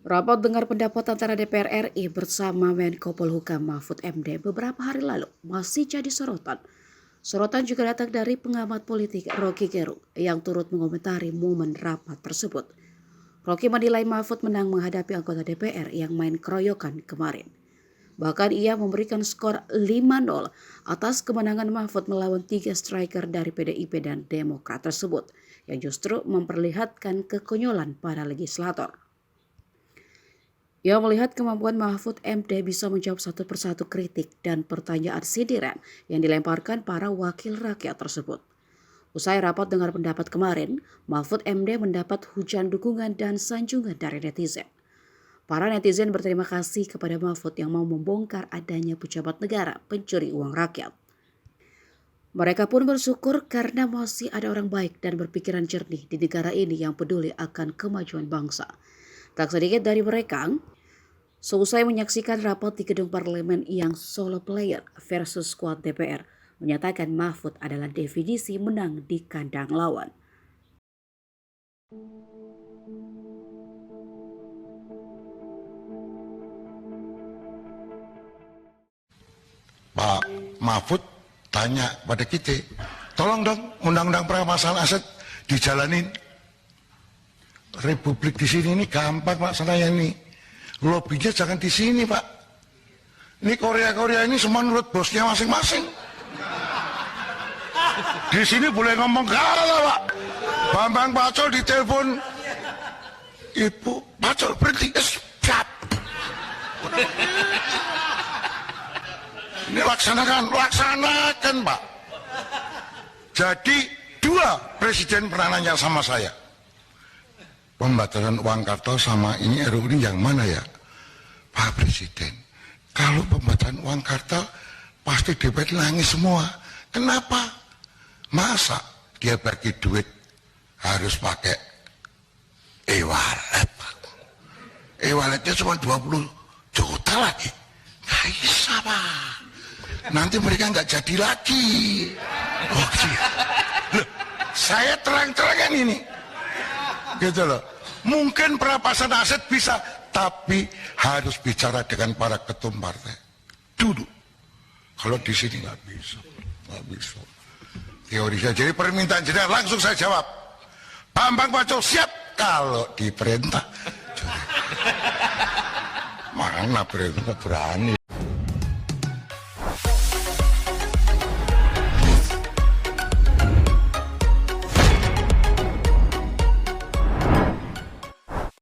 Rapat dengar pendapat antara DPR RI bersama Menko Polhukam Mahfud MD beberapa hari lalu masih jadi sorotan. Sorotan juga datang dari pengamat politik Rocky Gerung yang turut mengomentari momen rapat tersebut. Rocky menilai Mahfud menang menghadapi anggota DPR yang main keroyokan kemarin. Bahkan ia memberikan skor 5-0 atas kemenangan Mahfud melawan 3 striker dari PDIP dan Demokrat tersebut yang justru memperlihatkan kekonyolan para legislator. Ia melihat kemampuan Mahfud MD bisa menjawab satu persatu kritik dan pertanyaan sindiran yang dilemparkan para wakil rakyat tersebut. Usai rapat dengar pendapat kemarin, Mahfud MD mendapat hujan dukungan dan sanjungan dari netizen. Para netizen berterima kasih kepada Mahfud yang mau membongkar adanya pejabat negara pencuri uang rakyat. Mereka pun bersyukur karena masih ada orang baik dan berpikiran jernih di negara ini yang peduli akan kemajuan bangsa. Tak sedikit dari mereka, seusai menyaksikan rapat di gedung parlemen yang solo player versus squad DPR, menyatakan Mahfud adalah definisi menang di kandang lawan. Pak Mahfud tanya pada kita, tolong dong undang-undang perampasan aset dijalanin. Republik di sini ini gampang Pak, saya ini. Lobbynya jangan di sini Pak. Ini Korea ini semua menurut bosnya masing-masing. Di sini boleh ngomong kalah Pak. Bambang Pacul ditelepon, Ibu Pacul berhenti, siap. Ini laksanakan Pak. Jadi 2 presiden pernah nanya sama saya, pembatasan uang kartal sama ini RUU ini yang mana ya? Pak Presiden, kalau pembatasan uang kartal pasti DPR nangis semua. Kenapa? Masa dia bagi duit harus pakai e-wallet? E-walletnya cuma 20 juta lagi. Nggak bisa Pak. Nanti mereka nggak jadi lagi. Oh, loh, saya terang-terangan ini. Gitu loh. Mungkin perampasan aset bisa, tapi harus bicara dengan para ketum partai dulu. Kalau di sini nggak bisa. Teori saya. Jadi permintaan jenengan langsung saya jawab. Bambang Pacul siap kalau diperintah. Mana perintah berani.